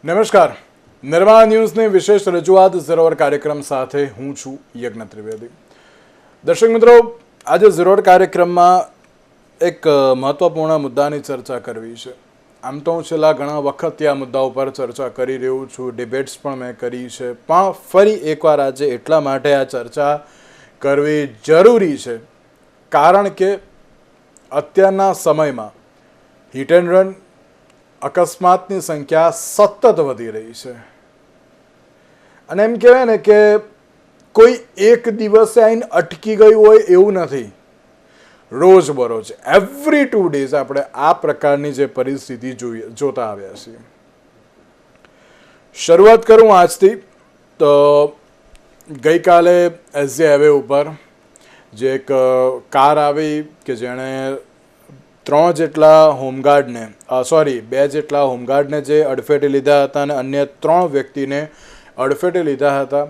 નમસ્કાર, નિર્માણ ન્યૂઝની વિશેષ રજૂઆત ઝીરોવર કાર્યક્રમ સાથે હું છું યજ્ઞ ત્રિવેદી. દર્શક મિત્રો, આજે ઝીરોવર કાર્યક્રમમાં એક મહત્વપૂર્ણ મુદ્દાની ચર્ચા કરવી છે. આમ તો હું છેલ્લા ઘણા વખતથી આ મુદ્દા ઉપર ચર્ચા કરી રહ્યો છું, ડિબેટ્સ પણ મેં કરી છે, પણ ફરી એકવાર આજે એટલા માટે આ ચર્ચા કરવી જરૂરી છે કારણ કે અત્યારના સમયમાં હિટ એન્ડ રન અકસ્માતની સંખ્યા સતત વધી રહી છે. અને એમ કહેવાય ને કે કોઈ એક દિવસે આવીને અટકી ગયું હોય એવું નથી. રોજબરોજ એવરી 2 days આપણે આ પ્રકારની જે પરિસ્થિતિ જોતા આવ્યા છીએ. શરૂઆત કરું આજથી તો ગઈકાલે એસજી હાઈવે ઉપર જે એક કાર આવી કે જેણે 2 જેટલા હોમગાર્ડને જે અડફેટે લીધા હતા અને અન્ય 3 વ્યક્તિને અડફેટે લીધા હતા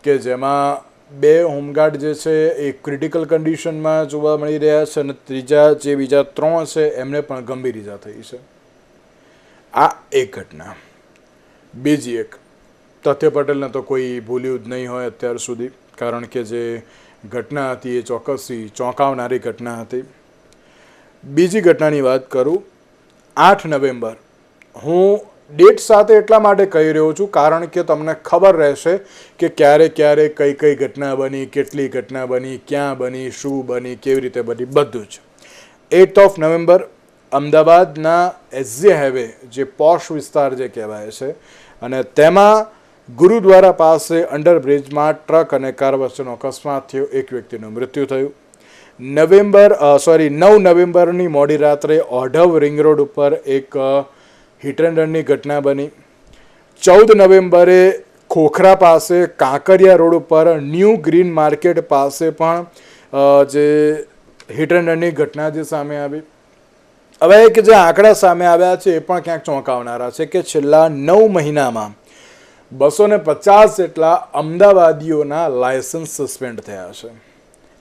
કે જેમાં 2 હોમગાર્ડ જે છે એ ક્રિટિકલ કન્ડિશનમાં જોવા મળી રહ્યા છે અને બીજા 3 છે એમને પણ ગંભીર ઈજા થઈ છે. આ એક ઘટના. બીજી એક, તથ્ય પટેલને તો કોઈ ભૂલ્યું જ નહીં હોય અત્યાર સુધી, કારણ કે જે ઘટના હતી એ ચોક્કસથી ચોંકાવનારી ઘટના હતી. બીજી ઘટનાની વાત કરું, 8 નવેમ્બર. હું ડેટ સાથે એટલા માટે કહી રહ્યો છું કારણ કે તમને ખબર રહેશે કે ક્યારે ક્યારે કઈ કઈ ઘટના બની, કેટલી ઘટના બની, ક્યાં બની, શું બની, કેવી રીતે બની, બધું જ. 8 નવેમ્બર અમદાવાદના એસજી હાઈવે, જે પોશ વિસ્તાર જે કહેવાય છે, અને તેમાં ગુરુદ્વારા પાસે અંડરબ્રિજમાં ટ્રક અને કાર વચ્ચેનો અકસ્માત થયો. એક વ્યક્તિનું મૃત્યુ થયું. 9 નવેમ્બરની મોડી રાત્રે ઓઢવ રિંગ રોડ ઉપર એક હિટ એન્ડ રનની ઘટના બની. 14 નવેમ્બરે ખોખરા પાસે કાંકરિયા રોડ ઉપર ન્યૂ ગ્રીન માર્કેટ પાસે પણ જે હિટ એન્ડ રનની ઘટના જે સામે આવી. હવે કે જે આંકડા સામે આવ્યા છે એ પણ ક્યાંક ચોંકાવનારા છે કે છેલ્લા 9 મહિનામાં 250 જેટલા અમદાવાદીઓના લાયસન્સ સસ્પેન્ડ થયા છે.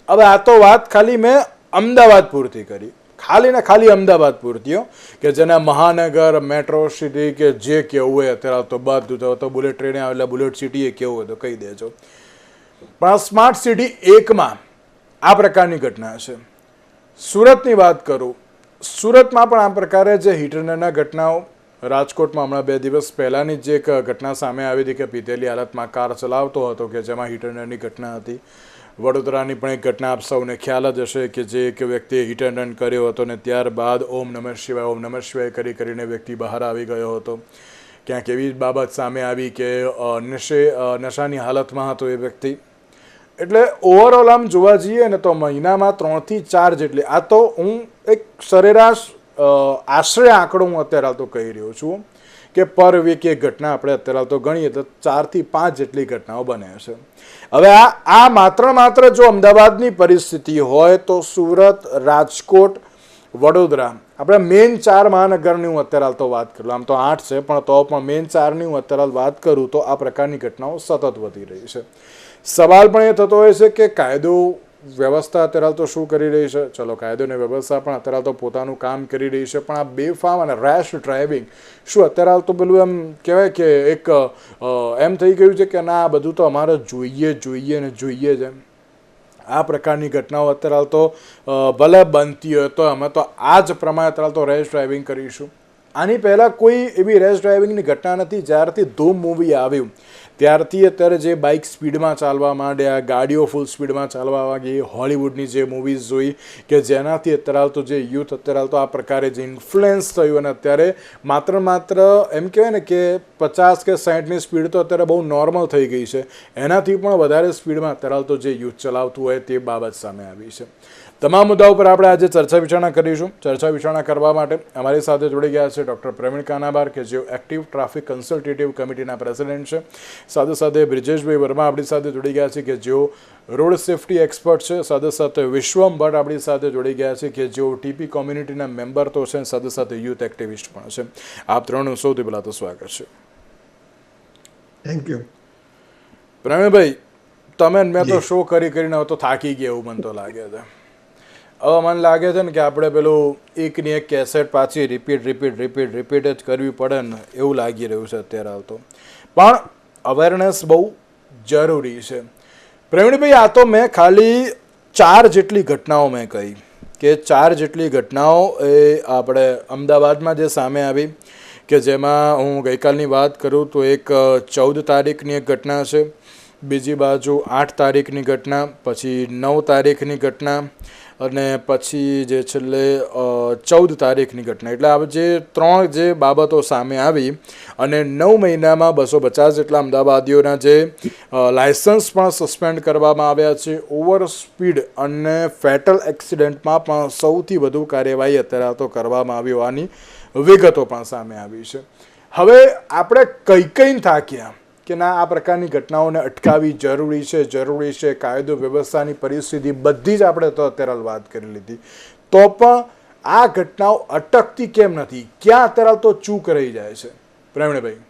હવે આ તો વાત ખાલી મેં અમદાવાદ પૂરતી કરી, ખાલી ને ખાલી અમદાવાદ પૂરતીઓ, કે જેના મહાનગર, મેટ્રો સિટી કે જે કેવું હોય અત્યારે તો બધું તો બુલેટ ટ્રેને આવે એટલે બુલેટ સિટીએ કેવું હોય તો કહી દેજો. પણ આ સ્માર્ટ સિટી 1માં આ પ્રકારની ઘટના છે. સુરતની વાત કરું, સુરતમાં પણ આ પ્રકારે જે હિટ એન્ડ રનના ઘટનાઓ, રાજકોટમાં હમણાં 2 દિવસ પહેલાંની જ એક ઘટના સામે આવી હતી કે પીધેલી હાલતમાં કાર ચલાવતો હતો કે જેમાં હિટ એન્ડ રનની ઘટના હતી. વડોદરાની પણ એક ઘટના આપ સૌને ખ્યાલ જ હશે કે જે એક વ્યક્તિએ હિટ એન્ડ રન કર્યો હતો ને ત્યારબાદ ઓમ નમઃ શિવાય કરીને વ્યક્તિ બહાર આવી ગયો હતો. ક્યાંક એવી બાબત સામે આવી કે નશાની હાલતમાં હતો એ વ્યક્તિ. એટલે ઓવરઓલ આમ જોવા જઈએ ને તો મહિનામાં 3 થી 4 જેટલી, આ તો હું એક સરેરાશ આશરે આંકડો હું અત્યારે તો કહી રહ્યો છું કે પર વીક એક ઘટના આપણે અત્યારે તો ગણીએ તો 4 થી 5 જેટલી ઘટનાઓ બને છે. હવે આ માત્ર જો અમદાવાદની પરિસ્થિતિ હોય તો સુરત, રાજકોટ, વડોદરા, આપણે મેઇન 4 મહાનગરની હું અત્યારે તો વાત કરું, આમ તો 8 છે પણ તો પણ મેઇન 4ની હું અત્યારે વાત કરું તો આ પ્રકારની ઘટનાઓ સતત વધી રહી છે. સવાલ પણ એ થતો હોય છે કે કાયદો વ્યવસ્થા અત્યારે તો શું કરી રહી છે? ચલો, કાયદો અને વ્યવસ્થા પણ અત્યારે તો પોતાનું કામ કરી રહી છે, પણ આ બેફામ અને રેશ ડ્રાઇવિંગ શું અત્યારે તો પેલું એમ કહેવાય કે એક એમ થઈ ગયું છે કે ના, આ બધું તો અમારે જોઈએ જ એમ. આ પ્રકારની ઘટનાઓ અત્યારે તો ભલે બનતી હોય તો અમે તો આ જ પ્રમાણે અત્યારે તો રેશ ડ્રાઇવિંગ કરીશું. આની પહેલાં કોઈ એવી રેશ ડ્રાઇવિંગની ઘટના નથી. જ્યારથી ધૂમ મૂવી આવ્યું ત્યારથી અત્યારે જે બાઇક સ્પીડમાં ચાલવા માંડ્યા, ગાડીઓ ફૂલ સ્પીડમાં ચાલવા વાગી, હોલિવૂડની જે મૂવીઝ જોઈ કે જેનાથી અત્યારે તો જે યુથ અત્યારે તો આ પ્રકારે જે ઇન્ફ્લુઅન્સ થયું અને અત્યારે માત્ર એમ કહેવાય ને કે 50 કે 60ની સ્પીડ તો અત્યારે બહુ નોર્મલ થઈ ગઈ છે. એનાથી પણ વધારે સ્પીડમાં અત્યારે તો જે યુથ ચલાવતું હોય તે બાબત સામે આવી છે. તમામ મુદ્દાઓ પર આપણે આજે ચર્ચા વિચારણા કરીશું. ચર્ચા વિચારણા કરવા માટે અમારી સાથે જોડી ગયા છે ડૉક્ટર પ્રવીણ કાનાબાર કે જેઓ એક્ટિવ ટ્રાફિક કન્સલ્ટેટિવ કમિટીના પ્રેસિડેન્ટ છે. સાથે બ્રિજેશભાઈ વર્મા આપણી સાથે જોડી ગયા છે કે જેઓ રોડ સેફટી એક્સપર્ટ છે. સાથે વિશ્વમ ભટ્ટ આપણી સાથે જોડી ગયા છે કે જેઓ ટીપી કોમ્યુનિટીના મેમ્બર તો છે, સાથે યુથ એક્ટિવિસ્ટ પણ છે. આપ ત્રણનું સૌથી પહેલાં તો સ્વાગત છે. Thank you. પ્રવીણભાઈ, તમે મેં તો શો કરીને તો થાકી ગયા એવું મને તો લાગે છે. હવે મને લાગે છે ને કે આપણે પેલું એકની એક કેસેટ પાછી રિપીટ જ કરવી પડે ને એવું લાગી રહ્યું છે અત્યારે હાલ તો. પણ અવેરનેસ બહુ જરૂરી છે. પ્રવીણભાઈ, આ તો મેં ખાલી 4 જેટલી ઘટનાઓ મેં કહી કે 4 જેટલી ઘટનાઓ એ આપણે અમદાવાદમાં જે સામે આવી, કે જેમાં હું ગઈકાલની વાત કરું તો એક 14 તારીખની એક ઘટના છે, બીજી બાજુ 8 તારીખની ઘટના, પછી 9 તારીખની ઘટના અને પછી જે છેલ્લે 14 તારીખની ઘટના. એટલે આ જે 3 જે બાબતો સામે આવી અને 9 મહિનામાં 250 જેટલા અમદાવાદીઓના જે લાયસન્સ પણ સસ્પેન્ડ કરવામાં આવ્યા છે. ઓવર સ્પીડ અને ફેટલ એક્સિડન્ટમાં પણ સૌથી વધુ કાર્યવાહી અત્યારે તો કરવામાં આવી હોવાની વિગતો પણ સામે આવી છે. હવે આપણે કઈ થાક્યા કે ના, આ પ્રકારની ઘટનાઓને અટકાવવી જરૂરી છે. કાયદો વ્યવસ્થાની પરિસ્થિતિ બધી જ આપણે તો અત્યારે વાત કરી લીધી, તો પણ આ ઘટનાઓ અટકતી કેમ નથી? ક્યાં અત્યારે તો ચૂક રહી જાય છે? પ્રવીણભાઈ,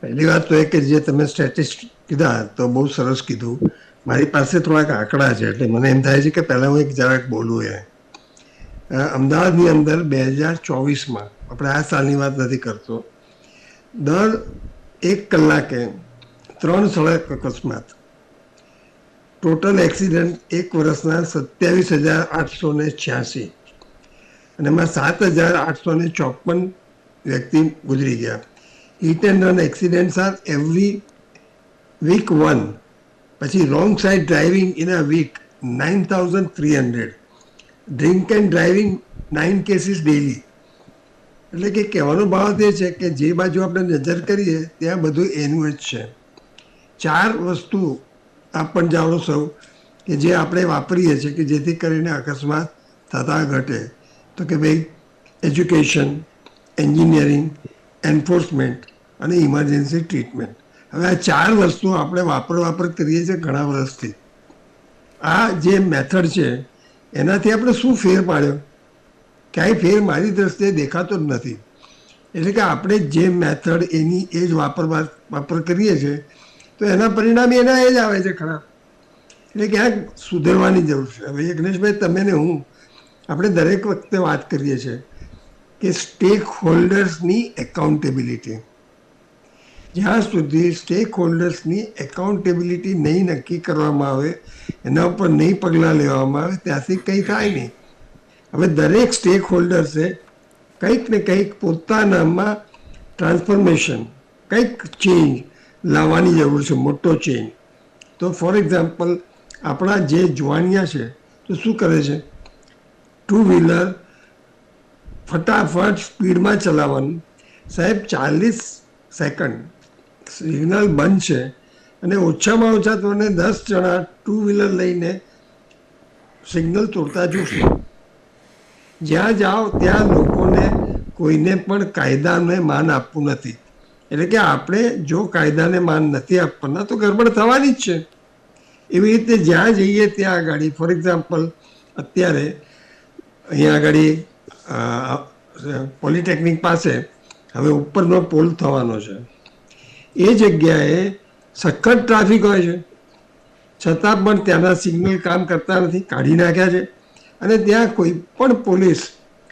પહેલી વાત તો એ કે જે તમે સ્ટેટિસ્ટિક કીધા તો બહુ સરસ કીધું. મારી પાસે થોડાક આંકડા છે, એટલે મને એમ થાય છે કે પહેલાં હું એક જરાક બોલું. અમદાવાદની અંદર 2024માં, આપણે આ સાલની વાત નથી કરતો, દર 1 કલાકે 3 સડક અકસ્માત. ટોટલ એક્સિડન્ટ 1 વર્ષના 27,886 અને એમાં 7,854 વ્યક્તિ ગુજરી ગયા. Hit and run accidents are every week 1. પછી wrong side driving in a week 9,300. Drink and driving 9 cases daily. એટલે કે કહેવાનો ભાવ તે છે કે જે બાજુ આપણે નજર કરીએ ત્યાં બધું એનું જ છે. 4 વસ્તુ આપ પણ જાણો છો કે જે આપણે વાપરીએ છીએ કે જેથી કરીને અકસ્માત થતા ઘટે. તો કે ભાઈ, એજ્યુકેશન, એન્જિનિયરિંગ, એન્ફોર્સમેન્ટ અને ઇમરજન્સી ટ્રીટમેન્ટ. હવે આ 4 વસ્તુ આપણે વાપર કરીએ છીએ ઘણા વર્ષથી. આ જે મેથડ છે એનાથી આપણે શું ફેર પાડ્યો? ક્યાંય ફેર મારી દ્રષ્ટિએ દેખાતો જ નથી. એટલે કે આપણે જે મેથડ એની એ જ વાપર કરીએ છીએ તો એના પરિણામે એના એ જ આવે છે ખરાબ. એટલે ક્યાંક સુધરવાની જરૂર છે. હવે યજ્ઞેશભાઈ, તમે ને હું આપણે દરેક વખતે વાત કરીએ છીએ કે સ્ટેક હોલ્ડર્સની એકાઉન્ટેબિલિટી. જ્યાં સુધી સ્ટેક હોલ્ડર્સની એકાઉન્ટેબિલિટી નહીં નક્કી કરવામાં આવે, એના ઉપર નહીં પગલાં લેવામાં આવે, ત્યાંથી કંઈ થાય નહીં. હવે દરેક સ્ટેક હોલ્ડર્સે કંઈક ને કંઈક પોતાનામાં ટ્રાન્સફોર્મેશન, કંઈક ચેન્જ લાવવાની જરૂર છે, મોટો ચેન્જ. તો ફોર એક્ઝામ્પલ, આપણા જે જુવાનિયા છે તો શું કરે છે? 2 વ્હીલર ફટાફટ સ્પીડમાં ચલાવવાનું. સાહેબ, 40 સેકન્ડ સિગ્નલ બંધ છે અને ઓછામાં ઓછા તમને 10 જણા 2 વ્હીલર લઈને સિગ્નલ તોડતા જોશો. જ્યાં જાઓ ત્યાં લોકોને કોઈને પણ કાયદાને માન આપવું નથી. એટલે કે આપણે જો કાયદાને માન નથી આપવાના તો ગડબડ થવાની જ છે. એવી રીતે જ્યાં જઈએ ત્યાં આગળ, ફોર એક્ઝામ્પલ, અત્યારે અહીંયા આગળ પોલિટેકનિક પાસે હવે ઉપરનો પોલ થવાનો છે. એ જગ્યાએ સખત ટ્રાફિક હોય છે, છતાં પણ ત્યાંના સિગ્નલ કામ કરતા નથી, કાઢી નાખ્યા છે. અને ત્યાં કોઈ પણ પોલીસ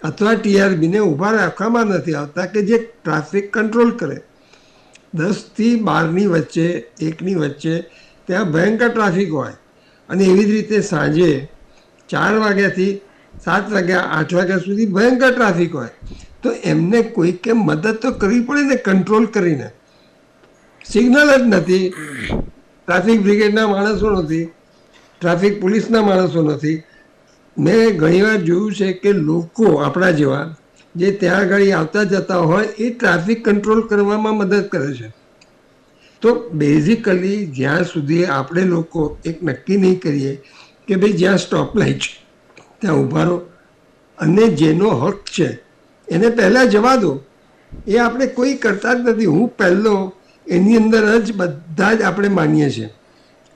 અથવા ટીઆરબીને ઊભા રાખવામાં નથી આવતા કે જે ટ્રાફિક કંટ્રોલ કરે. 10થી 12ની વચ્ચે, 1ની વચ્ચે ત્યાં ભયંકર ટ્રાફિક હોય. અને એવી જ રીતે સાંજે 4 વાગ્યાથી 7 વાગ્યા 8 વાગ્યા સુધી ભયંકર ટ્રાફિક હોય. તો એમને કોઈકે મદદ તો કરવી પડે ને, કંટ્રોલ કરીને. સિગ્નલ જ નથી, ટ્રાફિક બ્રિગેડના માણસો નથી, ટ્રાફિક પોલીસના માણસો નથી. મેં ઘણીવાર જોયું છે કે લોકો આપણા જેવા જે ત્યાં આગળ આવતા જતા હોય એ ટ્રાફિક કંટ્રોલ કરવામાં મદદ કરે છે. તો બેઝિકલી જ્યાં સુધી આપણે લોકો એક નક્કી નહીં કરીએ કે ભાઈ જ્યાં સ્ટોપ લાઇટ ત્યાં ઊભા રહો અને જેનો હક છે એને પહેલાં જવા દો, એ આપણે કોઈ કરતા જ નથી. હું પહેલો એની અંદર જ બધા જ આપણે માનીએ છીએ.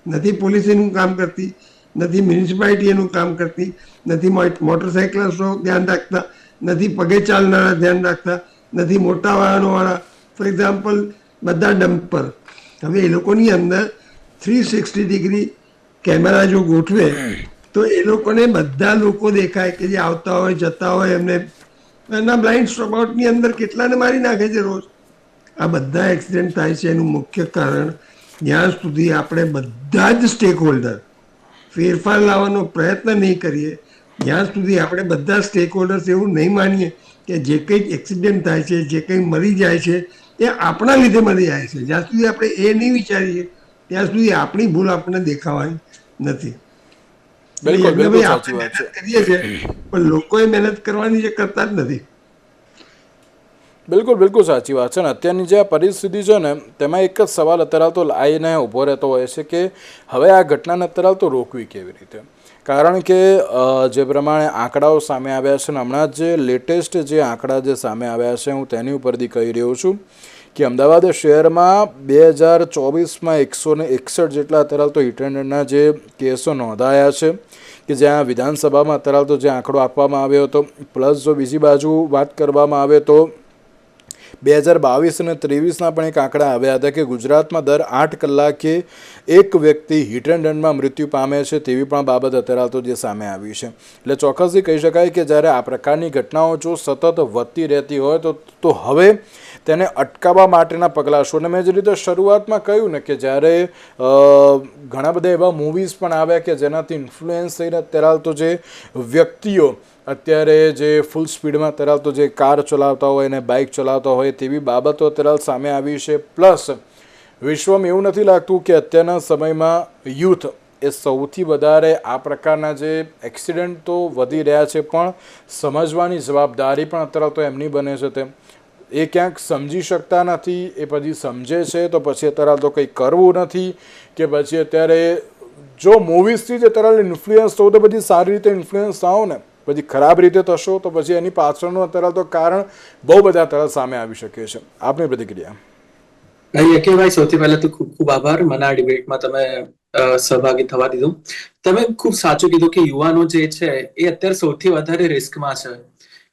નથી પોલીસ એનું કામ કરતી, નથી મ્યુનિસિપાલિટી એનું કામ કરતી, નથી મોટરસાઇકલિસ્ટો ધ્યાન રાખતા, નથી પગે ચાલનારા ધ્યાન રાખતા, નથી મોટા વાહનોવાળા. ફોર એક્ઝામ્પલ, બધા ડમ્પર. હવે એ લોકોની અંદર 360 ડિગ્રી કેમેરા જો ગોઠવે તો એ લોકોને બધા લોકો દેખાય કે જે આવતા હોય જતા હોય એમને એના બ્લાઇન્ડ સ્પોટની અંદર કેટલાને મારી નાખે છે રોજ. આ બધા એક્સિડન્ટ થાય છે એનું મુખ્ય કારણ જ્યાં સુધી આપણે બધા જ સ્ટેક હોલ્ડર ફેરફાર લાવવાનો પ્રયત્ન નહીં કરીએ, જ્યાં સુધી આપણે બધા સ્ટેક હોલ્ડર્સ એવું નહીં માનીએ કે જે કંઈ એક્સિડન્ટ થાય છે, જે કંઈ મરી જાય છે એ આપણા લીધે મરી જાય છે, જ્યાં સુધી આપણે એ નહીં વિચારીએ ત્યાં સુધી આપણી ભૂલ આપણને દેખાવાની નથી. બિલકુલ એટલે બિલકુલ ભાઈ સાચી આપણે વાત છે. મહેનત કરીએ છીએ પણ લોકોએ મહેનત કરવાની જે કરતા જ નથી. બિલકુલ બિલકુલ સાચી વાત છે ને અત્યારની જે આ પરિસ્થિતિ છે ને તેમાં એક જ સવાલ અત્યારે તો આવીને ઊભો રહેતો હોય છે કે હવે આ ઘટનાને અત્યારે તો રોકવી કેવી રીતે. કારણ કે જે પ્રમાણે આંકડાઓ સામે આવ્યા છે ને હમણાં જે લેટેસ્ટ જે આંકડા જે સામે આવ્યા છે હું તેની ઉપરથી કહી રહ્યો છું કે અમદાવાદ શહેરમાં 2024માં 161 જેટલા અત્યારે તો હિટ એન્ડ રનના જે કેસો નોંધાયા છે કે જ્યાં વિધાનસભામાં અત્યારે તો જે આંકડો આપવામાં આવ્યો હતો, પ્લસ જો બીજી બાજુ વાત કરવામાં આવે તો 2022 અને 2023ના પણ એક આંકડા આવ્યા હતા કે ગુજરાતમાં દર 8 કલાકે એક વ્યક્તિ હિટ એન્ડ રનમાં મૃત્યુ પામે છે તેવી પણ બાબત અત્યારે તો જે સામે આવી છે. એટલે ચોક્કસથી કહી શકાય કે જ્યારે આ પ્રકારની ઘટનાઓ જો સતત વધતી રહેતી હોય તો હવે તેને અટકાવવા માટેના પગલાં શું. અને મેં જે રીતે શરૂઆતમાં કહ્યું ને કે જ્યારે ઘણા બધા એવા મૂવીઝ પણ આવ્યા કે જેનાથી ઇન્ફ્લુઅન્સ થઈને અત્યારે તો જે વ્યક્તિઓ અત્યારે જે ફૂલ સ્પીડમાં અત્યારે તો જે કાર ચલાવતા હોય અને બાઇક ચલાવતા હોય તેવી બાબતો અત્યારે સામે આવી છે. પ્લસ વિશ્વમાં એવું નથી લાગતું કે અત્યારના સમયમાં યુથ એ સૌથી વધારે આ પ્રકારના જે એક્સિડન્ટ તો વધી રહ્યા છે પણ સમજવાની જવાબદારી પણ અત્યારે તો એમની બને છે. તેમ એ ક્યાંક સમજી શકતા નથી, એ પછી સમજે છે તો પછી અત્યારે તો કંઈ કરવું નથી કે પછી અત્યારે જો મૂવીઝથી જ અત્યારે ઇન્ફ્લુઅન્સ થવું તો પછી સારી રીતે ઇન્ફ્લુઅન્સ થાઓ ને, પછી ખરાબ રીતે થશો તો પછી એની પાછળનું અત્યારે તો કારણ બહુ બધા અત્યારે સામે આવી શકે છે. આપની પ્રતિક્રિયા? યકીનભાઈ, સૌથી પહેલા તો ખૂબ ખૂબ આભાર મને આ ડિબેટમાં તમે સહભાગી થવા દીધું. તમે ખૂબ સાચું કીધું કે યુવાનો જે છે એ અત્યારે સૌથી વધારે રિસ્કમાં છે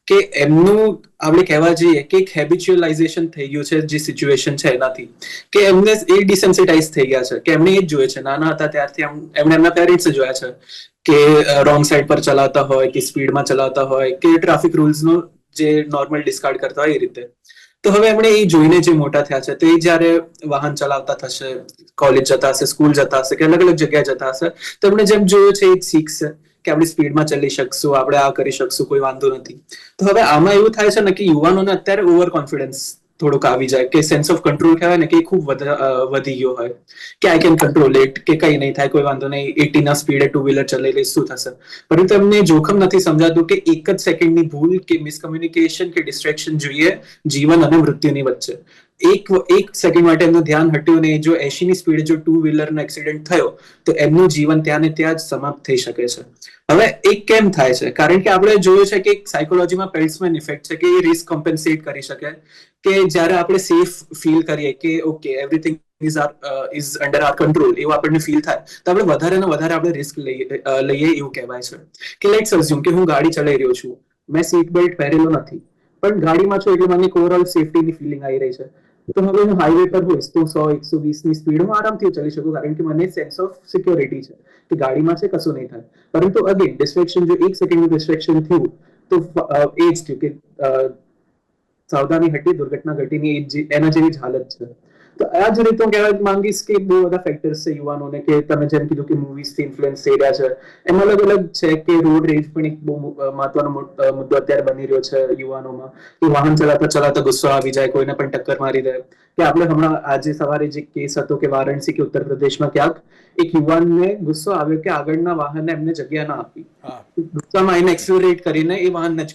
કે એમનું આપણે કહેવા જઈએ કે એક હેબિચ્યુઅલાઇઝેશન થઈ ગયું છે જે સિચ્યુએશન છે એનાથી કે એમને એ ડિસેન્સિટાઇઝ થઈ ગયા છે કે એમને એ જ જોઈએ છે. નાના હતા ત્યારથી એમણે એમના પેરેન્ટ્સ જોયા છે કે રોંગ સાઈડ પર ચલાવતા હોય કે સ્પીડમાં ચલાવતા હોય કે ટ્રાફિક રૂલ્સનો જે નોર્મલ ડિસ્કાર્ડ કરતા હોય એ રીતે. તો હવે એમણે એ જોઈને જે મોટા થયા છે તો એ જ્યારે વાહન ચલાવતા થશે, કોલેજ જતા હશે, સ્કૂલ જતા હશે કે અલગ અલગ જગ્યાએ જતા હશે તો એમણે જેમ જોયું છે એ જ શીખશે કે આપણે સ્પીડમાં ચલી શકશું, આપણે આ કરી શકશું, કોઈ વાંધો નથી. તો હવે આમાં એવું થાય છે ને કે યુવાનોને અત્યારે ઓવર કોન્ફિડન્સ થોડુંક આવી જાય કે સેન્સ ઓફ કંટ્રોલ કહેવાય ને કે ખૂબ વધી ગયો હોય કે આઈ કેન કંટ્રોલ ઇટ, કે કઈ નહીં થાય, કોઈ વાંધો નહીં, 80 ના સ્પીડે ટુ વ્હીલર ચલાવી લઈશ, શું થશે. પરંતુ એમને જોખમ નથી સમજાતું કે એક જ સેકન્ડની ભૂલ કે મિસકમ્યુનિકેશન કે ડિસ્ટ્રેક્શન જોઈએ જીવન અને મૃત્યુની વચ્ચે. એક સેકન્ડ માટે એમનું ધ્યાન હટ્યું ને જો 80 ની સ્પીડે જો ટુ વ્હીલરનો એક્સિડન્ટ થયો તો એમનું જીવન ત્યાં ને ત્યાં જ સમાપ્ત થઈ શકે છે. હવે એક કેમ થાય છે? કારણ કે આપણે જોયું છે કે એક સાયકોલોજીમાં પેલ્સમેન ઇફેક્ટ છે કે એ રિસ્ક કોમ્પેન્સેટ કરી શકે કે જ્યારે આપણે સેફ ફીલ કરીએ કે okay everything is under our control એવું આપણને ફીલ થાય તો આપણે વધારે ને વધારે આપણે રિસ્ક લઈએ એવું કહેવાય છે. કે લેટ્સ અઝ્યુમ કે હું ગાડી ચલાવી રહ્યો છું, મેં સીટ બેલ્ટ પહેરેલો નથી પણ ગાડીમાં છું એટલે મને ઓવરઓલ સેફટીની ફિલિંગ આવી રહી છે. તો હવે હું હાઈવે પર હોઈશ તો 100-120 ની સ્પીડમાં આરામથી ચલી શકું કારણ કે મને સેન્સ ઓફ સિક્યોરિટી છે કે ગાડીમાં છે કશું નહીં થાય. પરંતુ અગેન ડિસ્ટ્રેક્શન જો એક સેકન્ડનું ડિસ્ટ્રેક્શન થયું તો એ જ થયું કે સાવધાની હટી દુર્ઘટના ઘટીની એના જેવી જ હાલત છે. તો આ જ રીતે હું કહેવા માંગીશ કે બહુ બધા ફેક્ટર્સ છે યુવાનોને કે તમે જેમ કીધું કે મૂવીઝથી ઇન્ફ્લુઅન્સ થઈ રહ્યા છે એમાં અલગ અલગ છે કે રોડ રેજ પણ એક બહુ મહત્વનો મુદ્દો અત્યારે બની રહ્યો છે યુવાનોમાં કે વાહન ચલાવતા ગુસ્સો આવી જાય, કોઈને પણ ટક્કર મારી દે. કે આપણે હમણાં આજે સવારે જે કેસ હતો કે વારાણસી કે ઉત્તર પ્રદેશમાં ક્યાંક એક યુવાનને ગુસ્સો આવ્યો કે આગળના વાહનને એમને જગ્યા ના આપી, ગુસ્સામાં એને એક્સિલરેટ કરીને એ વાહનને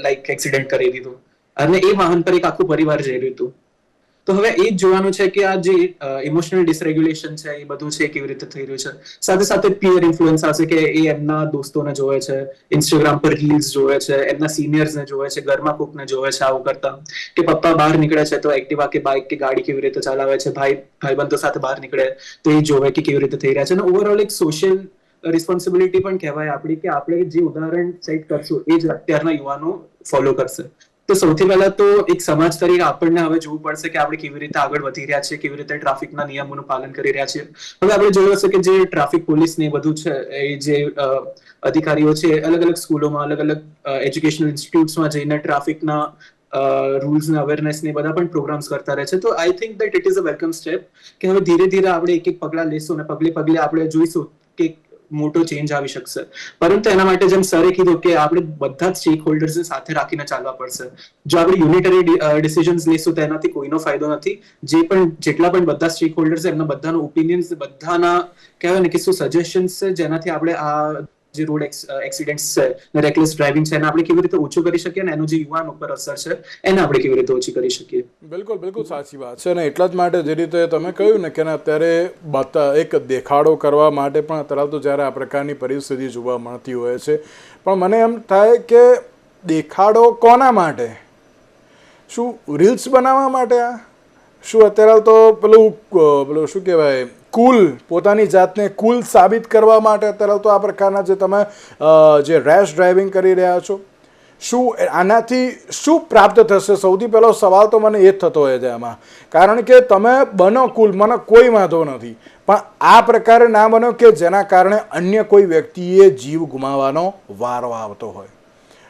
લાઈક એક્સિડન્ટ કરી દીધું અને એ વાહન પર એક આખું પરિવાર જઈ રહ્યું હતું. તો હવે એ જ જોવાનું છે કે આ જે ઇમોશનલ ડિસરેગ્યુલેશન છે એ બધું છે કેવી રીતે થઈ રહ્યું છે. સાથે સાથે પિયર ઇન્ફ્લુઅન્સ હશે કે એ એમના દોસ્તોને જોવે છે, ઇન્સ્ટાગ્રામ પર રીલ્સ જોવે છે, એમના સિનિયર્સને જોવે છે, ઘરમાં કોકને જોવે છે આવું કરતા કે પપ્પા બહાર નીકળે છે તો એક્ટિવા કે બાઇક કે ગાડી કેવી રીતે ચલાવે છે, ભાઈબંધો સાથે બહાર નીકળે તો એ જોવે કે કેવી રીતે થઈ રહ્યા છે. અને ઓવરઓલ એક સોશિયલ રિસ્પોન્સિબિલિટી પણ કહેવાય આપણી કે આપણે જે ઉદાહરણ સેટ કરશું એ જ અત્યારના યુવાનો ફોલો કરશે. તો સૌથી પહેલા તો એક સમાજ તરીકે આપણને હવે જોવું પડશે કે આપણે કેવી રીતે આગળ વધી રહ્યા છીએ, કેવી રીતે ટ્રાફિકના નિયમોનું પાલન કરી રહ્યા છીએ. હવે આપણે જોયું હશે કે જે ટ્રાફિક પોલીસ ને બધું છે, એ જે અધિકારીઓ છે, અલગ અલગ સ્કૂલોમાં, અલગ અલગ એજ્યુકેશનલ ઇન્સ્ટિટ્યૂટ્સમાં જઈને ટ્રાફિકના રૂલ્સ ને અવેરનેસ ને બધા પણ પ્રોગ્રામ્સ કરતા રહે છે. તો I think that it is a welcome step કે હવે ધીરે ધીરે આપણે એક એક પગલા લેશું અને પગલે પગલે આપણે જોઈશું કે મોટો ચેન્જ આવી શકશે. પરંતુ એના માટે જેમ સરે કીધું કે આપણે બધા જ સ્ટેક હોલ્ડર્સને સાથે રાખીને ચાલવા પડશે. જો આપણે યુનિટરી ડિસિઝન્સ લઈશું તો એનાથી કોઈનો ફાયદો નથી. જેટલા પણ બધા સ્ટેક હોલ્ડર્સ એમના બધાનો ઓપિનિયન્સ, બધાના કહેવાય ને કે શું સજેશન્સ છે, જેનાથી આપણે આ જે રોડ એક્સિડન્ટ્સ છે, રેકલેસ ડ્રાઇવિંગ છે, એને આપણે કેવી રીતે ઓછું કરી શકીએ અને એનું જે યુવાન ઉપર અસર છે એને આપણે કેવી રીતે ઓછી કરી શકીએ. બિલકુલ બિલકુલ સાચી વાત છે. અને એટલા જ માટે જે રીતે તમે કહ્યું ને કે અત્યારે એક દેખાડો કરવા માટે પણ અત્યારે તો જ્યારે આ પ્રકારની પરિસ્થિતિ જોવા મળતી હોય છે, પણ મને એમ થાય કે દેખાડો કોના માટે? શું રીલ્સ બનાવવા માટે? શું અત્યારે તો પેલું શું કહેવાય, કુલ, પોતાની જાતને કુલ સાબિત કરવા માટે અત્યારે તો આ પ્રકારના જે તમે જે રેશ ડ્રાઇવિંગ કરી રહ્યા છો, શું આનાથી શું પ્રાપ્ત થશે? સૌથી પહેલો સવાલ તો મને એ જ થતો હોય છે આમાં. કારણ કે તમે બનો કુલ, મને કોઈ વાંધો નથી, પણ આ પ્રકારે ના બનો કે જેના કારણે અન્ય કોઈ વ્યક્તિએ જીવ ગુમાવવાનો વારો આવતો હોય.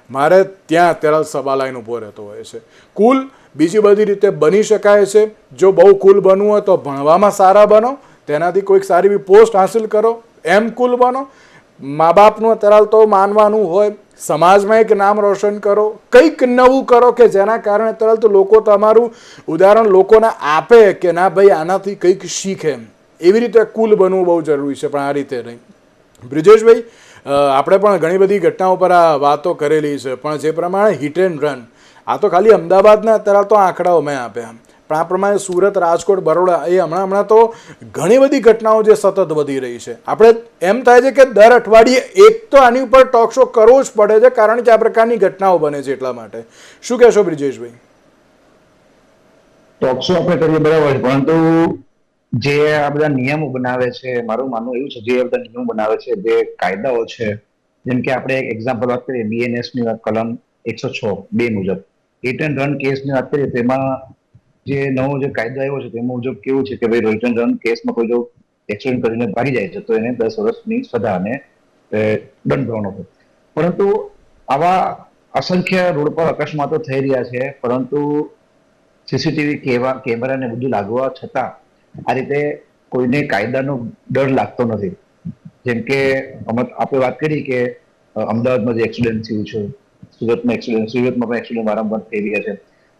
મારે ત્યાં અત્યારે સવાલ આવીને ઊભો રહેતો હોય છે. કુલ બીજી બધી રીતે બની શકાય છે. જો બહુ કુલ બનવું હોય તો ભણવામાં સારા બનો, તેનાથી કોઈક સારી એવી પોસ્ટ હાંસિલ કરો, એમ કુલ બનો. મા બાપનું અત્યારે તો માનવાનું હોય, સમાજમાં એક નામ રોશન કરો, કંઈક નવું કરો કે જેના કારણે અત્યારે તો લોકો તમારું ઉદાહરણ લોકોને આપે કે ના ભાઈ આનાથી કંઈક શીખે. એવી રીતે કુલ બનવું બહુ જરૂરી છે, પણ આ રીતે નહીં. બ્રિજેશભાઈ, આપણે પણ ઘણી બધી ઘટનાઓ પર આ વાતો કરેલી છે, પણ જે પ્રમાણે હિટ એન્ડ રન, આ તો ખાલી અમદાવાદના અત્યારે તો આંકડાઓ મેં આપ્યા, પણ આ પ્રમાણે સુરત, રાજકોટ, બરોડા, એ હમણાં તો ઘણી બધી ઘટનાઓ જે સતત વધી રહી છે. આપણે એમ થાય છે કે દર અઠવાડિયે એક તો આની ઉપર ટોક શો કરવો જ પડે છે, કારણ કે આ પ્રકારની ઘટનાઓ બને છે એટલા માટે. શું કહેશો બ્રિજેશભાઈ? ટોક શો આપણે કરીએ બરાબર, પરંતુ જે આ બધા નિયમો બનાવે છે, મારું માનવું એવું છે, જે બધા નિયમો બનાવે છે, જે કાયદાઓ છે, જેમ કે આપણે એક એક્ઝામ્પલ વાત કરીએ, બીએનએસ ની કલમ 106(2) મુજબ હિટ એન્ડ રન કેસની વાત કરીએ, તેમાં જે નવો જે કાયદો આવ્યો છે તે મુજબ કેવું છે કે ભાઈ હિટ એન્ડ રન કેસમાં કોઈ જો એક્સિડન્ટ કરીને ભાગી જાય છે તો એને 10 વર્ષની સજા અને દંડ ભરવાનો છે. પરંતુ આવા અસંખ્ય રોડ પર અકસ્માતો થઈ રહ્યા છે, પરંતુ સીસીટીવી કેમેરાને બધું લાગવા છતાં આ રીતે કોઈને કાયદાનો ડર લાગતો નથી. જેમ કે આપણે વાત કરી કે અમદાવાદમાં જે એક્સિડન્ટ થયું છે, સુરતમાં પણ એક્સિડન્ટ વારંવાર થઈ રહ્યા છે,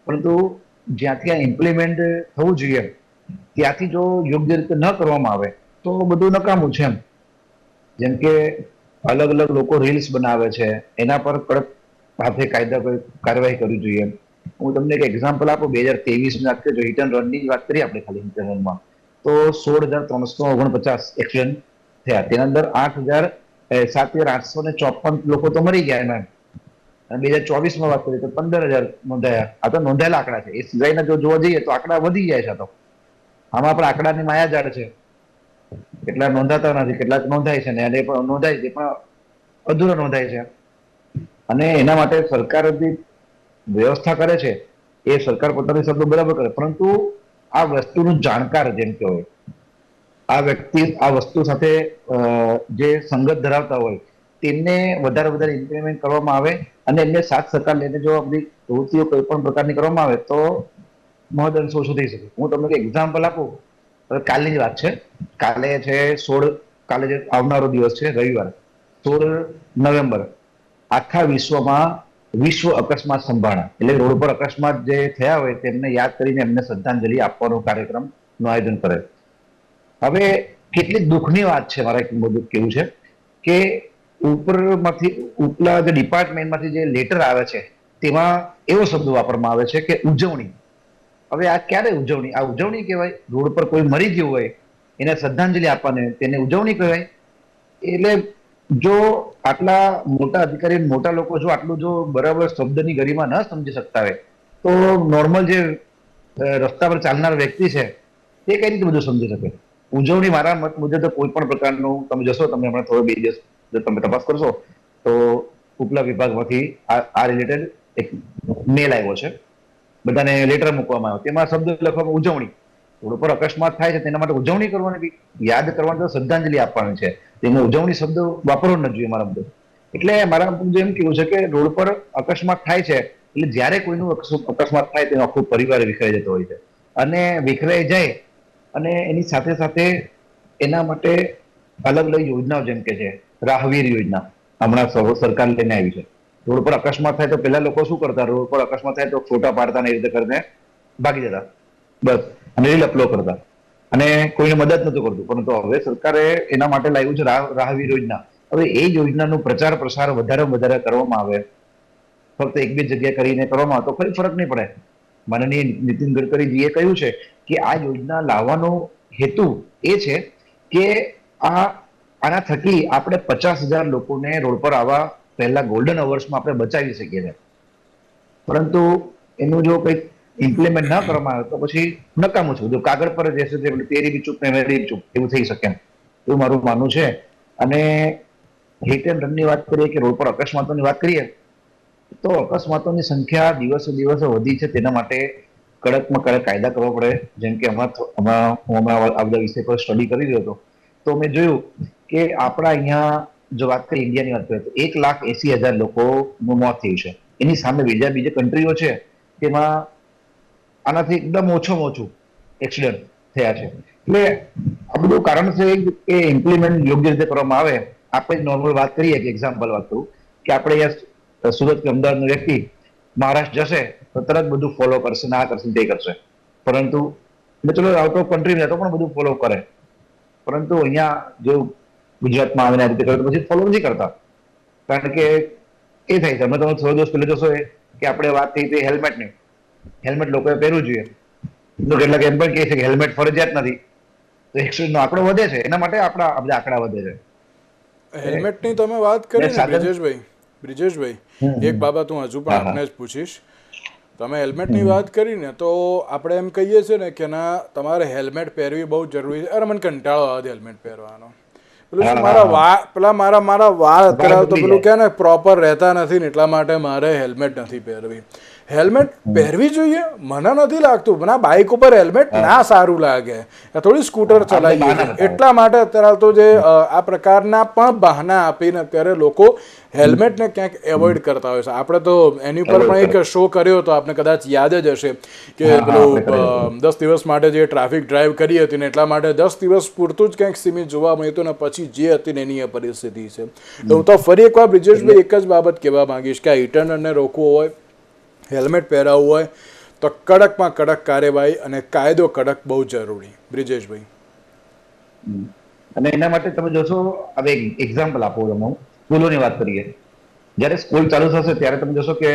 પરંતુ જ્યાંથી આ ઇમ્પ્લિમેન્ટ થવું જોઈએ ત્યાંથી જો યોગ્ય રીતે ન કરવામાં આવે તો બધું નકામું છે એમ. જેમ કે અલગ અલગ લોકો રીલ્સ બનાવે છે, એના પર કડક હાથે કાર્યવાહી કરવી જોઈએ. હું તમને એક એક્ઝામ્પલ આપું. 2023 વાત કરીએ, હિટ એન્ડ રનની વાત કરીએ આપણે ખાલી હિટ એન્ડ રનમાં, તો 16,349 એક્સિડન્ટ થયા. તેના અંદર 7,854 લોકો તો મરી ગયા એમાં. અને 2024 વાત કરીએ તો 15,000 નોંધાયા. આ તો નોંધાયેલા આંકડા છે. એ સિવાયના જો જોવા જઈએ તો આંકડા વધી જાય છે. તો આમાં પણ આંકડાની માયાજાળ છે. કેટલાક નોંધાતા નથી, કેટલાક નોંધાય છે, ને પણ નોંધાય છે પણ અધૂરા નોંધાય છે. અને એના માટે સરકાર જે વ્યવસ્થા કરે છે એ સરકાર પોતાની શબ્દો બરાબર કરે, પરંતુ આ વસ્તુનું જાણકાર જેમ કે હોય, આ વ્યક્તિ આ વસ્તુ સાથે જે સંગત ધરાવતા હોય તેમને વધારે ઇમ્પ્લિમેન્ટ કરવામાં આવે અને એમને સાથ સહકાર લઈને જો આ બધી પ્રવૃત્તિઓ કોઈ પણ પ્રકારની કરવામાં આવે તો મહદઅંશ ઓછું થઈ શકે. હું તમને એક્ઝામ્પલ આપું. કાલની જ વાત છે. કાલે છે કાલે જે આવનારો દિવસ છે રવિવાર 16 નવેમ્બર, આખા વિશ્વમાં વિશ્વ અકસ્માત સંભાળના, એટલે રોડ પર અકસ્માત જે થયા હોય તેમને યાદ કરીને એમને શ્રદ્ધાંજલિ આપવાનો કાર્યક્રમનું આયોજન કરે. હવે કેટલી દુઃખની વાત છે, મારે બધું કેવું છે કે ઉપલા જે ડિપાર્ટમેન્ટમાંથી જે લેટર આવે છે તેમાં એવો શબ્દ વાપરવામાં આવે છે કે ઉજવણી. હવે આ ક્યારે ઉજવણી? આ ઉજવણી કહેવાય? રોડ પર કોઈ મરી ગયું હોય એને શ્રદ્ધાંજલિ આપવાની, તેને ઉજવણી કહેવાય? એટલે જો આટલા મોટા અધિકારી, મોટા લોકો જો આટલું જો બરાબર શબ્દની ગરિમા ન સમજી શકતા હોય તો નોર્મલ જે રસ્તા પર ચાલનાર વ્યક્તિ છે તે કઈ રીતે બધું સમજી શકે? ઉજવણી મારા મત મુજબ તો કોઈ પણ પ્રકારનું, તમે જશો, તમે હમણાં થોડો 2 દિવસ તમે તપાસ કરશો તો ઉપલા વિભાગમાંથી આ રિલેટેડ એક મેલ આવ્યો છે, બધાને લેટર મૂકવામાં આવ્યો, તેમાં શબ્દ લખવામાં ઉજવણી. રોડ પર અકસ્માત થાય છે તેના માટે ઉજવણી કરવાની, યાદ કરવાની, તો શ્રદ્ધાંજલિ આપવાની છે, તેમાં ઉજવણી શબ્દ વાપરવો ન જોઈએ મારા મુદ્દે. એટલે મારા મુદ્દે એમ કેવું છે કે રોડ પર અકસ્માત થાય છે એટલે જ્યારે કોઈનું અકસ્માત થાય તેનો આખો પરિવાર વિખરાઈ જતો હોય છે, અને વિખરાઈ જાય અને એની સાથે સાથે એના માટે અલગ અલગ યોજનાઓ, જેમ કે છે રાહવીર યોજના, હમણાં સરકાર લઈને આવી છે. રોડ પર અકસ્માત થાય તો પહેલા લોકો શું કરતા, રોડ પર અકસ્માત થાય તો ફોટા પાડતા ને એ રીતે કરીને ભાગી જતા, બસ, અને રીલ અપલોડ કરતા, અને કોઈને મદદ નતું કરતું. પરંતુ હવે સરકારે એના માટે લાવ્યું છે રાહવીર યોજના. હવે એ યોજનાનો પ્રચાર પ્રસાર વધારે કરવામાં આવે, ફક્ત એક બે જગ્યાએ કરીને કરવામાં આવે તો ફરી ફરક નહીં પડે. માનનીય નીતિન ગડકરીજીએ કહ્યું છે કે આ યોજના લાવવાનો હેતુ એ છે કે આના થકી આપણે 50,000 લોકોને રોડ પર આવા પહેલા ગોલ્ડન અવર્સમાં આપણે બચાવી શકીએ છીએ. પરંતુ એનું જો કંઈક ઇમ્પ્લિમેન્ટ ન કરવામાં આવે તો પછી નકામું છે, જો કાગળ પર રહેશે તેરી બી ચૂપ ને મેરી બી ચૂપ એવું થઈ શકે, એવું મારું માનવું છે. અને હિટ એન્ડ રનની વાત કરીએ કે રોડ પર અકસ્માતોની વાત કરીએ તો અકસ્માતોની સંખ્યા દિવસે દિવસે વધી છે. તેના માટે કડકમાં કડક કાયદા કરવા પડે. જેમ કે હું હમણાં આ બધા વિષય પર સ્ટડી કરી રહ્યો હતો તો મેં જોયું કે આપણા અહીંયા જો વાત કરીએ ઇન્ડિયાની વાત કરીએ તો 1,80,000 લોકોનું મોત થયું છે. એની સામે બીજી કન્ટ્રીઓ છે તેમાં આનાથી એકદમ ઓછામાં ઓછું એક્સિડન્ટ થયા છે. એટલે આ બધું કારણ છે કે ઇમ્પ્લિમેન્ટ યોગ્ય રીતે કરવામાં આવે. આપણે નોર્મલ વાત કરીએ કે એક્ઝામ્પલ વાત કરું કે આપણે અહીંયા સુરત કે અમદાવાદનો વ્યક્તિ મહારાષ્ટ્ર જશે તો તરત બધું ફોલો કરશે, ના કરશે, તે કરશે. પરંતુ ચલો આઉટ ઓફ કન્ટ્રી જાય તો પણ બધું ફોલો કરે. પરંતુ અહીંયા જો ગુજરાતમાં આવીને આ રીતે કરે તો પછી ફોલો નથી કરતા. કારણ કે એ થાય છે, અમે તમે થોડો દિવસ પહેલા જોશો કે આપણે વાત થઈ હતી હેલ્મેટની. હેલ્મેટ લોકોએ પહેરવું જોઈએ, તો કેટલાક એમ પણ કહે છે કે હેલ્મેટ ફરજિયાત નથી, તો એક્સિડન્ટનો આંકડો વધે છે. એના માટે આપણા આંકડા વધે છે. હેલ્મેટની તમે વાત કરી ને બ્રિજેશભાઈ, એક બાબત હું હજુ પણ આપને જ પૂછીશ. તમે હેલ્મેટની વાત કરીને તો આપણે એમ કહીએ છીએ ને કે ના તમારે હેલ્મેટ પહેરવી બહુ જરૂરી છે. અરે મને કંટાળો આવે હેલ્મેટ પહેરવાનો. પેલું મારા વાળ અત્યારે તો પેલું કે ને પ્રોપર રહેતા નથી ને એટલા માટે મારે હેલ્મેટ નથી પહેરવી. હેલ્મેટ પહેરવી જોઈએ મને નથી લાગતું, મને બાઇક ઉપર હેલ્મેટ ના સારું લાગે, થોડી સ્કૂટર ચલાવીએ એટલા માટે અત્યારે તો જે આ પ્રકારના પણ બહાના આપીને અત્યારે લોકો હેલ્મેટને ક્યાંક એવોઇડ કરતા હોય છે. આપણે તો એની ઉપર પણ એક શો કર્યો હતો, આપને કદાચ યાદ જ હશે કે પેલું 10 દિવસ માટે જે ટ્રાફિક ડ્રાઈવ કરી હતી ને એટલા માટે 10 દિવસ પૂરતું જ ક્યાંક સીમિત જોવા મળ્યું ને પછી જે હતી ને એની એ પરિસ્થિતિ છે. તો હું તો ફરી એકવાર બ્રિજેશભાઈ એક જ બાબત કહેવા માંગીશ કે આ હિટ એન્ડ રનને રોકવું હોય, હેલ્મેટ પહેરાવવું હોય તો કડકમાં કડક કાર્યવાહી અને કાયદો કડક બહુ જરૂરી. બ્રિજેશભાઈ, અને એના માટે તમે જોશો, હવે એક્ઝામ્પલ આપો તમે, સ્કૂલોની વાત કરીએ. જ્યારે સ્કૂલ ચાલુ થશે ત્યારે તમે જોશો કે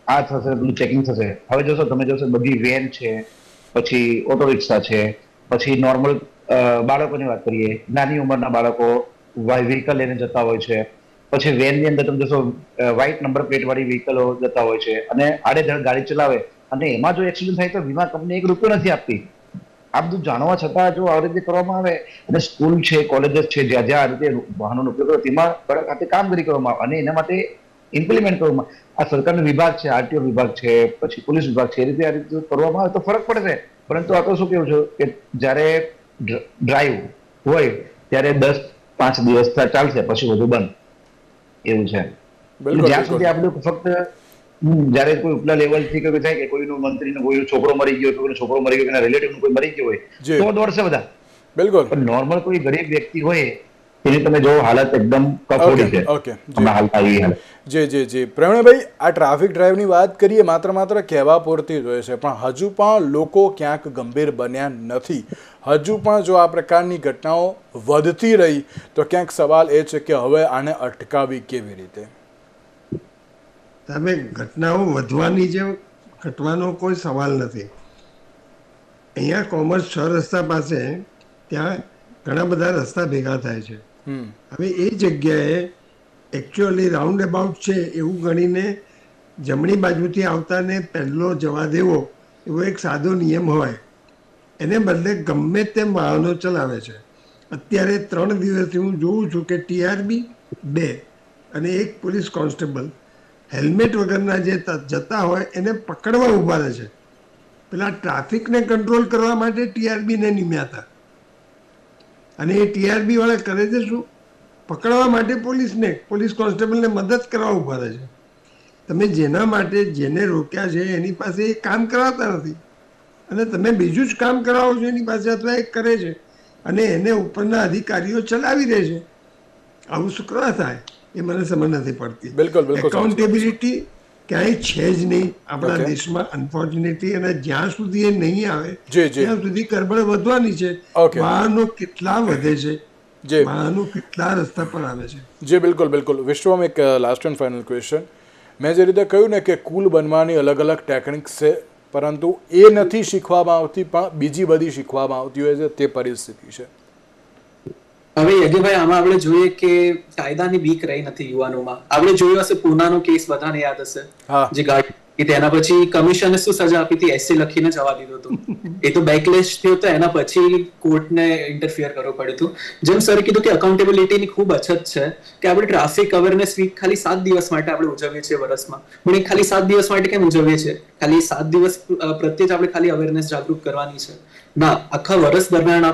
આ થશે, પેલું ચેકિંગ થશે. હવે જોશો તમે જોશો બધી વેન છે, પછી ઓટો રિક્ષા છે, પછી નોર્મલ બાળકોની વાત કરીએ, નાની ઉંમરના બાળકો વ્હીકલ લઈને જતા હોય છે. પછી વેનની અંદર તમે જોશો વ્હાઇટ નંબર પ્લેટ વાળી વ્હીકલો જતા હોય છે અને આડેધડ ગાડી ચલાવે અને એમાં જો એક્સિડન્ટ થાય તો વીમા કંપની ₹1 નથી આપતી. આ બધું જાણવા છતાં જો આવી રીતે કરવામાં આવે અને સ્કૂલ છે, કોલેજીસ છે, જ્યાં જ્યાં આ રીતે વાહનોનો ઉપયોગ કરો તેમાં કડક હાથે કામગીરી કરવામાં આવે અને એના માટે ઇમ્પ્લિમેન્ટ કરવામાં આ સરકારનો વિભાગ છે, આરટીઓ વિભાગ છે, પછી પોલીસ વિભાગ છે, એ રીતે કરવામાં આવે તો ફરક પડશે. પરંતુ આ તો શું કેવું છે કે જ્યારે ડ્રાઈવ હોય ત્યારે 10-5 દિવસ ચાલશે, પછી બધું બંધ, એવું છે. જ્યાં સુધી આપણે ફક્ત જયારે કોઈ ઉપલા લેવલ થી કોઈ થાય કે કોઈનો મંત્રીનો કોઈ છોકરો મરી ગયો, કોઈનો છોકરો મરી ગયો, રિલેટિવનો કોઈ મરી ગયો હોય તો દોડશે બધા. બિલકુલ. પણ નોર્મલ કોઈ ગરીબ વ્યક્તિ હોય તેની તમે જો હાલત એકદમ કફોડી છે. ઓકે, જી પ્રવીણભાઈ, આ ટ્રાફિક ડ્રાઈવની વાત કરીએ માત્ર કહેવા પૂરતી જ હોય છે, પણ હજુ પણ લોકો ક્યાંક ગંભીર બન્યા નથી. હજુ પણ જો આ પ્રકારની ઘટનાઓ વધતી રહી તો ક્યાંક સવાલ એ છે કે હવે આને અટકાવી કેવી રીતે? તમે ઘટનાઓ વધવાની જે ઘટવાનો કોઈ સવાલ નથી. અહીંયા કોમર્સ 6 રસ્તા પાસે ત્યાં ઘણા બધા રસ્તા ભેગા થાય છે. હવે એ જગ્યાએ એકચ્યુઅલી રાઉન્ડ અબાઉટ છે એવું ગણીને જમણી બાજુથી આવતાને પહેલો જવા દેવો એવો એક સાદો નિયમ હોય, એને બદલે ગમે તેમ વાહનો ચલાવે છે. અત્યારે 3 દિવસથી હું જોઉં છું કે TRB 2 અને એક પોલીસ કોન્સ્ટેબલ હેલ્મેટ વગરના જે જતા હોય એને પકડવા ઊભા રહે છે. પેલા ટ્રાફિકને કંટ્રોલ કરવા માટે ટીઆરબીને નિમ્યા હતા, અને એ ટીઆરબી વાળા કરે છે શું? પકડવા માટે પોલીસ કોન્સ્ટેબલને મદદ કરવા ઊભા રહે છે. તમે જેના માટે જેને રોક્યા છે એની પાસે એ કામ કરાવતા નથી, અને તમે બીજું જ કામ કરાવો છો એની પાસે, અથવા એ કરે છે અને એને ઉપરના અધિકારીઓ ચલાવી દે છે. આવું શું કરવા થાય એ મને સમજ નથી પડતી. બિલકુલ એકાઉન્ટેબિલિટી ક્યાંય છે જ નહીં આપણા દેશમાં, અનફોર્ચ્યુનેટલી. અને જ્યાં સુધી એ નહીં આવે ત્યાં સુધી ગરબડ વધવાની છે. વાહનો કેટલા વધે છે, વાહનો કેટલા રસ્તા પર આવે છે. જી બિલકુલ. વિશ્વમાં એક લાસ્ટ એન્ડ ફાઇનલ ક્વેશ્ચન. મેં જે રીતે કહ્યું ને કે કુલ બનવાની અલગ અલગ ટેકનિક્સ છે, પરંતુ એ નથી શીખવામાં આવતી, પણ બીજી બધી શીખવામાં આવતી હોય છે. તે પરિસ્થિતિ છે. હવે યજ્ઞભાઈ, આમાં આપણે જોઈએ કે કાયદાની બીક રહી નથી યુવાનોમાં. આપણે જોયું હશે પૂનાનો કેસ, બધાને યાદ હશે, જે ગાડી તેના પછી કમિશને શું સજા આપી હતી? એસસી લખીને જવા દીધું હતું. એ તો બેકલેશ થયો હતો, એના પછી કોર્ટને ઇન્ટરફિયર કરવું પડ્યું હતું. જેમ સરે કીધું કે અકાઉન્ટેબિલિટીની ખૂબ અછત છે, કે આપણે ટ્રાફિક અવેરનેસ વીક ખાલી 7 દિવસ માટે આપણે ઉજવીએ છીએ વર્ષમાં. પણ એ ખાલી 7 દિવસ માટે કેમ ઉજવીએ છીએ? ખાલી 7 દિવસ પ્રત્યે જ આપણે ખાલી અવેરનેસ જાગૃત કરવાની છે? ના, આખા વર્ષ દરમિયાન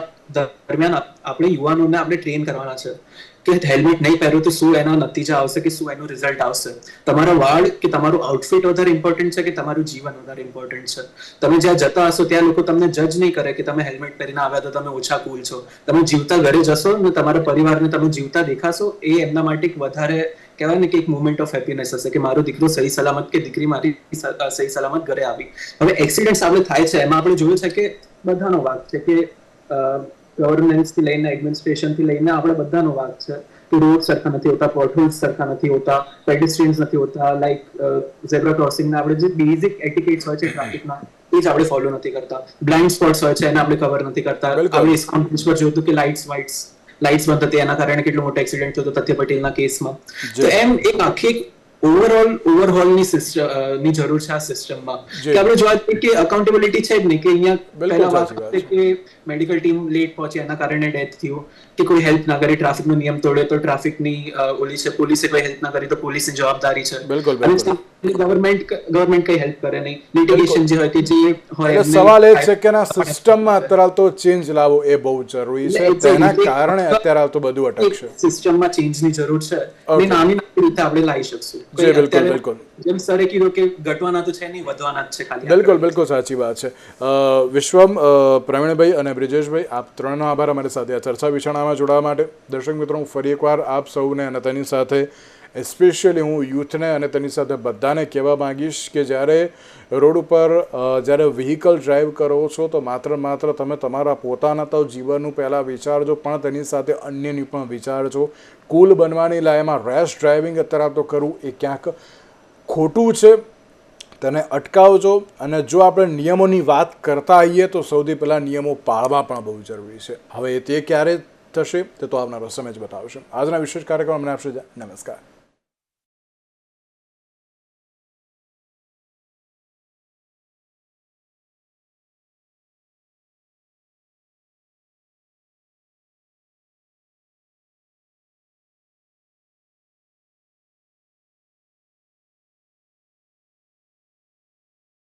આપણે યુવાનોને આપણે ટ્રેન કરવાના છે કે હેલ્મેટ નહીં પહેરો તો શું એના નતીજા આવશે, કે શું એનું રિઝલ્ટ આવશે. તમારા વાળ કે તમારું આઉટફિટ વધારે ઇમ્પોર્ટન્ટ છે કે તમારું જીવન વધારે ઇમ્પોર્ટન્ટ છે? તમે જ્યાં જતા હશો ત્યાં લોકો તમને જજ નહીં કરે કે તમે હેલ્મેટ પહેરીને આવ્યા તો તમે ઓછા કુલ છો. તમે જીવતા ઘરે જશો ને તમારા પરિવારને તમે જીવતા દેખાશો, એ એમના માટે વધારે કહેવાય ને કે એક મોમેન્ટ ઓફ હેપીનેસ હશે, કે મારો દીકરો સહી સલામત, કે દીકરી મારી સહી સલામત ઘરે આવી. હવે એક્સિડન્ટ્સ આપણે થાય છે, એમાં આપણે જોયું છે કે બધાનો વાંક છે, કે ગવર્નન્સથી લઈને એડમિનિસ્ટ્રેશનથી લઈને આપણે બધાનો વાંક છે, કે રોડ સરખા નથી હોતા, પોટહોલ્સ સરખા નથી હોતા, પેડેસ્ટ્રિયન્સ નથી હોતા, લાઈક ઝેબ્રા ક્રોસિંગના આપણે જે બેઝિક એટિકેટ્સ હોય છે ટ્રાફિકના, એ જ આપણે ફોલો નથી કરતા. બ્લાઇન્ડ સ્પોટ્સ હોય છે, એને આપણે કવર નથી કરતા. આપણે ઇસ્કોન બીચ પર જોયું કે લાઇટ્સ બંધ હતી, એના કારણે કેટલો મોટો એક્સિડન્ટ થયો હતો તથ્ય પટેલના કેસમાં. તો એમ એક આખી ઓવરહોલની સિસ્ટમની જરૂર છે આ સિસ્ટમમાં, કે આપણે જોવા જઈએ કે અકાઉન્ટેબિલિટી છે જ નહીં, કે અહીંયા પહેલા વાત છે કે મેડિકલ ટીમ લેટ પહોંચી એના કારણે ડેથ થયું, કે કોઈ હેલ્પ ના કરી, ટ્રાફિકનો નિયમ તોડ્યો તો ટ્રાફિકની ઓલી છે, પોલીસે કોઈ હેલ્પ ના કરી તો પોલીસની જવાબદારી છે. ગવર્મેન્ટ કઈ હેલ્પ કરે નહીં. લિટિગેશન જે હોય કે જે હોય, સવાલ એ છે કે ના સિસ્ટમમાં અત્યારે તો ચેન્જ લાવવો એ બહુ જરૂરી છે. તેના કારણે અત્યારે તો બધું અટકશે. સિસ્ટમમાં ચેન્જની જરૂર છે, અને નાની રીતે આપણે લાવી શકશું. બિલકુલ. જેમ સરે કીધું કે ઘટવાના તો છે નહીં, વધવાના જ છે ખાલી. બિલકુલ સાચી વાત છે. વિશ્વમ, પ્રવીણભાઈ અને બ્રિજેશભાઈ, આપ ત્રણનો આભાર અમારી સાથે આ ચર્ચા વિચારણામાં જોડાવા માટે. દર્શક મિત્રો, હું ફરી એકવાર આપ સૌને અને તેની સાથે એસ્પેશિયલી હું યુથને અને તેની સાથે બધાને કહેવા માંગીશ કે જ્યારે રોડ ઉપર જ્યારે વ્હીકલ ડ્રાઈવ કરો છો તો માત્ર તમે તમારા પોતાના તો જીવનનું પહેલાં વિચારજો, પણ તેની સાથે અન્યની પણ વિચારજો. કુલ બનવાની લાઈનમાં રેશ ડ્રાઇવિંગ અત્યારે તો કરવું એ ક્યાંક ખોટું છે, તેને અટકાવજો. અને જો આપણે નિયમોની વાત કરતા આવીએ તો સૌથી પહેલાં નિયમો પાળવા પણ બહુ જરૂરી છે. હવે તે ક્યારે થશે તે તો આવનારો સમય જ બતાવશે. આજના વિશેષ કાર્યક્રમ અમને આપશે. નમસ્કાર.